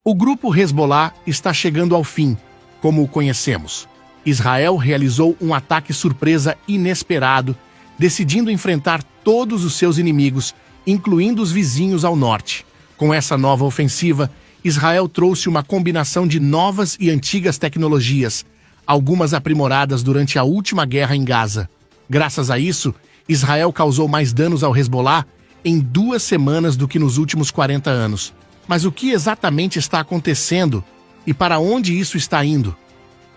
O grupo Hezbollah está chegando ao fim, como o conhecemos. Israel realizou um ataque surpresa inesperado, decidindo enfrentar todos os seus inimigos, incluindo os vizinhos ao norte. Com essa nova ofensiva, Israel trouxe uma combinação de novas e antigas tecnologias, algumas aprimoradas durante a última guerra em Gaza. Graças a isso, Israel causou mais danos ao Hezbollah em 2 semanas do que nos últimos 40 anos. Mas o que exatamente está acontecendo e para onde isso está indo?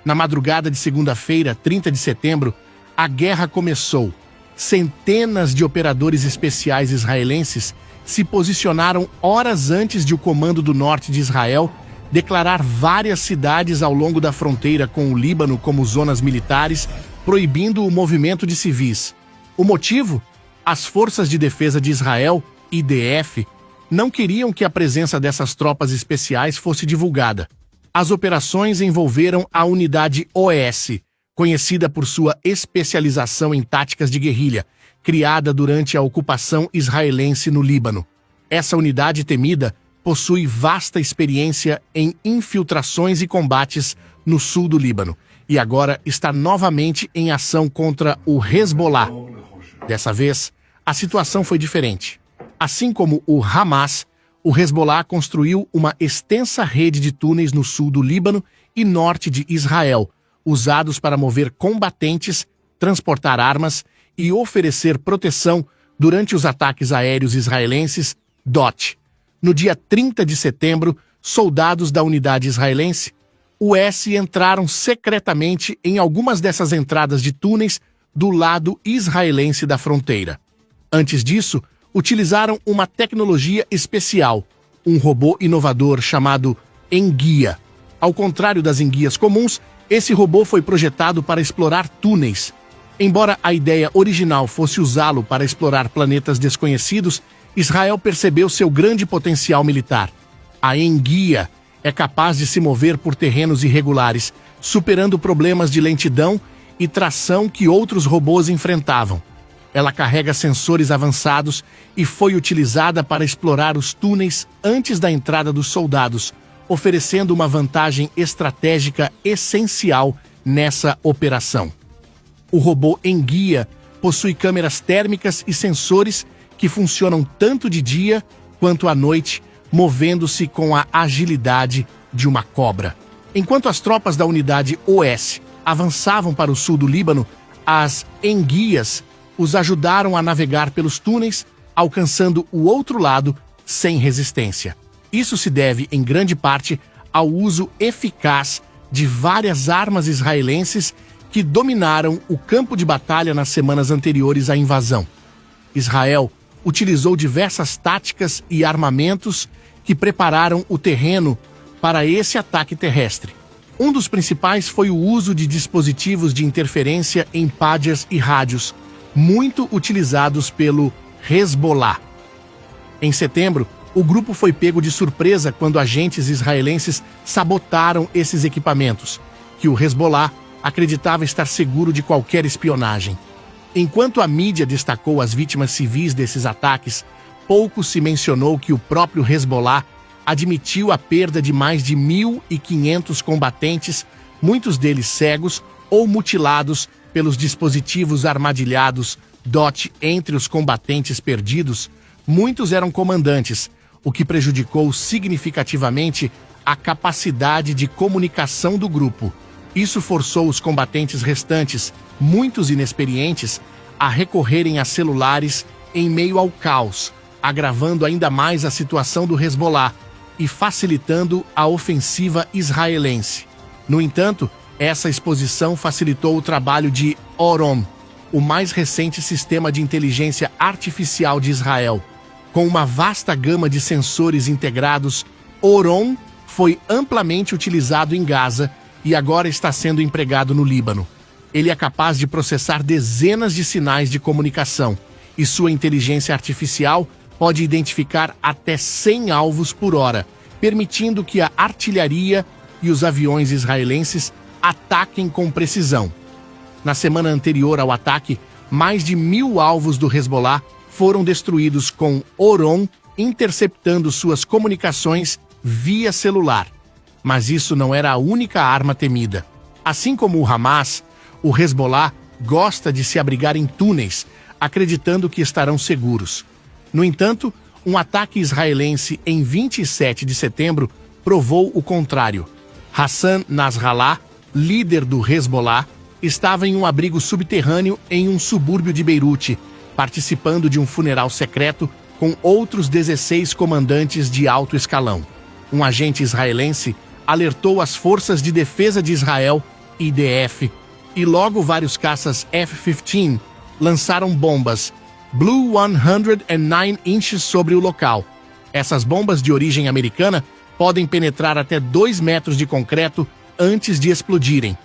Na madrugada de segunda-feira, 30 de setembro, a guerra começou. Centenas de operadores especiais israelenses se posicionaram horas antes de o Comando do Norte de Israel declarar várias cidades ao longo da fronteira com o Líbano como zonas militares, proibindo o movimento de civis. O motivo? As Forças de Defesa de Israel, IDF, não queriam que a presença dessas tropas especiais fosse divulgada. As operações envolveram a Unidade OS, conhecida por sua especialização em táticas de guerrilha, criada durante a ocupação israelense no Líbano. Essa unidade temida possui vasta experiência em infiltrações e combates no sul do Líbano, e agora está novamente em ação contra o Hezbollah. Dessa vez, a situação foi diferente. Assim como o Hamas, o Hezbollah construiu uma extensa rede de túneis no sul do Líbano e norte de Israel, usados para mover combatentes, transportar armas e oferecer proteção durante os ataques aéreos israelenses DOT. No dia 30 de setembro, soldados da unidade israelense, US entraram secretamente em algumas dessas entradas de túneis do lado israelense da fronteira. Antes disso, utilizaram uma tecnologia especial, um robô inovador chamado enguia. Ao contrário das enguias comuns, esse robô foi projetado para explorar túneis. Embora a ideia original fosse usá-lo para explorar planetas desconhecidos, Israel percebeu seu grande potencial militar. A enguia é capaz de se mover por terrenos irregulares, superando problemas de lentidão e tração que outros robôs enfrentavam. Ela carrega sensores avançados e foi utilizada para explorar os túneis antes da entrada dos soldados, oferecendo uma vantagem estratégica essencial nessa operação. O robô enguia possui câmeras térmicas e sensores que funcionam tanto de dia quanto à noite, movendo-se com a agilidade de uma cobra. Enquanto as tropas da unidade OS avançavam para o sul do Líbano, as enguias os ajudaram a navegar pelos túneis, alcançando o outro lado sem resistência. Isso se deve, em grande parte, ao uso eficaz de várias armas israelenses que dominaram o campo de batalha nas semanas anteriores à invasão. Israel utilizou diversas táticas e armamentos que prepararam o terreno para esse ataque terrestre. Um dos principais foi o uso de dispositivos de interferência em pagers e rádios, muito utilizados pelo Hezbollah. Em setembro, o grupo foi pego de surpresa quando agentes israelenses sabotaram esses equipamentos, que o Hezbollah acreditava estar seguro de qualquer espionagem. Enquanto a mídia destacou as vítimas civis desses ataques, pouco se mencionou que o próprio Hezbollah admitiu a perda de mais de 1.500 combatentes, muitos deles cegos ou mutilados pelos dispositivos armadilhados DOT. Entre os combatentes perdidos, muitos eram comandantes, o que prejudicou significativamente a capacidade de comunicação do grupo. Isso forçou os combatentes restantes, muitos inexperientes, a recorrerem a celulares em meio ao caos, agravando ainda mais a situação do Hezbollah e facilitando a ofensiva israelense. No entanto, essa exposição facilitou o trabalho de Oron, o mais recente sistema de inteligência artificial de Israel. Com uma vasta gama de sensores integrados, Oron foi amplamente utilizado em Gaza e agora está sendo empregado no Líbano. Ele é capaz de processar dezenas de sinais de comunicação, e sua inteligência artificial pode identificar até 100 alvos por hora, permitindo que a artilharia e os aviões israelenses ataquem com precisão. Na semana anterior ao ataque, mais de 1.000 alvos do Hezbollah foram destruídos com Oron interceptando suas comunicações via celular. Mas isso não era a única arma temida. Assim como o Hamas, o Hezbollah gosta de se abrigar em túneis, acreditando que estarão seguros. No entanto, um ataque israelense em 27 de setembro provou o contrário. Hassan Nasrallah, líder do Hezbollah, estava em um abrigo subterrâneo em um subúrbio de Beirute, participando de um funeral secreto com outros 16 comandantes de alto escalão. Um agente israelense alertou as Forças de Defesa de Israel, IDF, e logo vários caças F-15 lançaram bombas Blue 109 inches sobre o local. Essas bombas de origem americana podem penetrar até 2 metros de concreto antes de explodirem.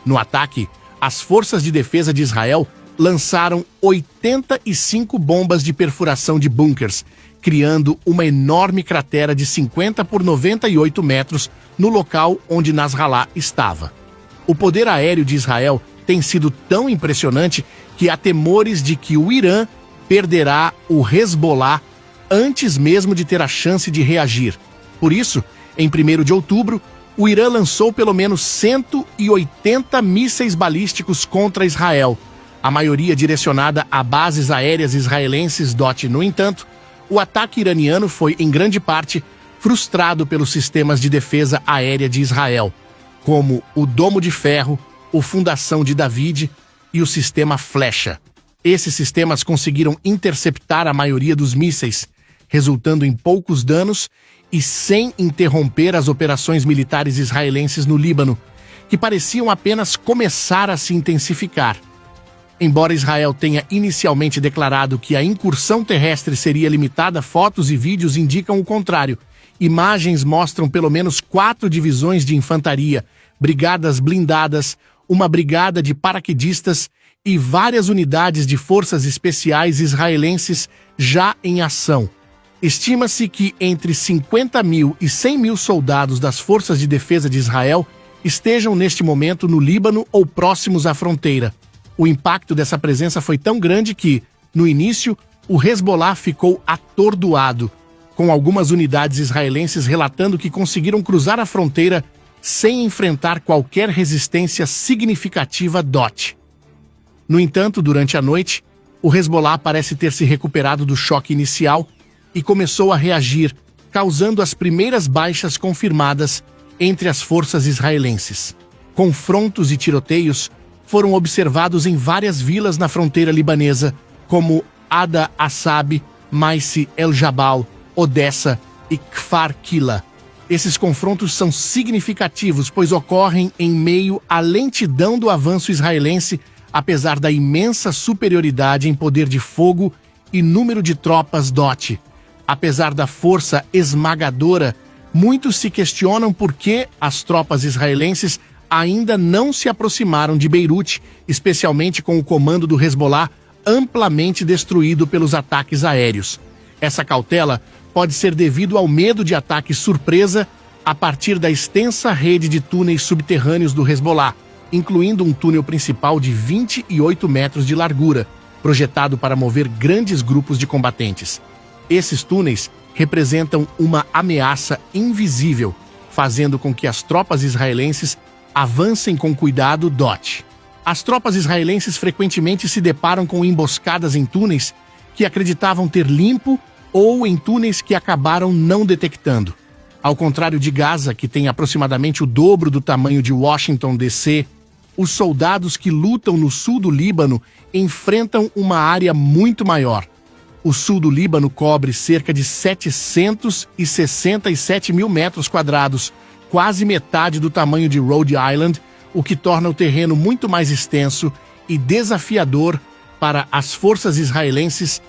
No ataque, as Forças de Defesa de Israel lançaram 85 bombas de perfuração de bunkers, criando uma enorme cratera de 50 por 98 metros no local onde Nasrallah estava. O poder aéreo de Israel tem sido tão impressionante que há temores de que o Irã perderá o Hezbollah antes mesmo de ter a chance de reagir. Por isso, em 1º de outubro, o Irã lançou pelo menos 180 mísseis balísticos contra Israel, a maioria direcionada a bases aéreas israelenses. No entanto, o ataque iraniano foi, em grande parte, frustrado pelos sistemas de defesa aérea de Israel, como o Domo de Ferro, o Fundação de David e o sistema Flecha. Esses sistemas conseguiram interceptar a maioria dos mísseis, resultando em poucos danos e sem interromper as operações militares israelenses no Líbano, que pareciam apenas começar a se intensificar. Embora Israel tenha inicialmente declarado que a incursão terrestre seria limitada, fotos e vídeos indicam o contrário. Imagens mostram pelo menos 4 divisões de infantaria, brigadas blindadas, uma brigada de paraquedistas e várias unidades de forças especiais israelenses já em ação. Estima-se que entre 50 mil e 100 mil soldados das Forças de Defesa de Israel estejam neste momento no Líbano ou próximos à fronteira. O impacto dessa presença foi tão grande que, no início, o Hezbollah ficou atordoado, com algumas unidades israelenses relatando que conseguiram cruzar a fronteira sem enfrentar qualquer resistência significativa. No entanto, durante a noite, o Hezbollah parece ter se recuperado do choque inicial e começou a reagir, causando as primeiras baixas confirmadas entre as forças israelenses. Confrontos e tiroteios foram observados em várias vilas na fronteira libanesa, como Ada Assab, Maisi El Jabal, Odessa e Kfar Kila. Esses confrontos são significativos, pois ocorrem em meio à lentidão do avanço israelense, apesar da imensa superioridade em poder de fogo e número de tropas. Apesar da força esmagadora, muitos se questionam por que as tropas israelenses ainda não se aproximaram de Beirute, especialmente com o comando do Hezbollah amplamente destruído pelos ataques aéreos. Essa cautela pode ser devido ao medo de ataque surpresa a partir da extensa rede de túneis subterrâneos do Hezbollah, incluindo um túnel principal de 28 metros de largura, projetado para mover grandes grupos de combatentes. Esses túneis representam uma ameaça invisível, fazendo com que as tropas israelenses avancem com cuidado. As tropas israelenses frequentemente se deparam com emboscadas em túneis que acreditavam ter limpo ou em túneis que acabaram não detectando. Ao contrário de Gaza, que tem aproximadamente o dobro do tamanho de Washington, D.C., os soldados que lutam no sul do Líbano enfrentam uma área muito maior. O sul do Líbano cobre cerca de 767 mil metros quadrados, quase metade do tamanho de Rhode Island, o que torna o terreno muito mais extenso e desafiador para as forças israelenses.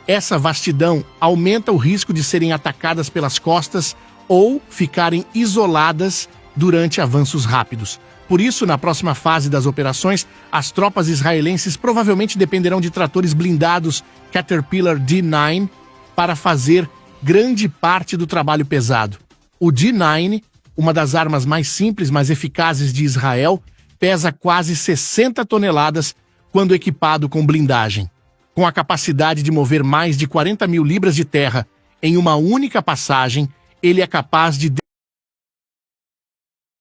Essa vastidão aumenta o risco de serem atacadas pelas costas ou ficarem isoladas durante avanços rápidos. Por isso, na próxima fase das operações, as tropas israelenses provavelmente dependerão de tratores blindados Caterpillar D9 para fazer grande parte do trabalho pesado. O D9, uma das armas mais simples, mas eficazes de Israel, pesa quase 60 toneladas quando equipado com blindagem. Com a capacidade de mover mais de 40 mil libras de terra em uma única passagem, ele é capaz de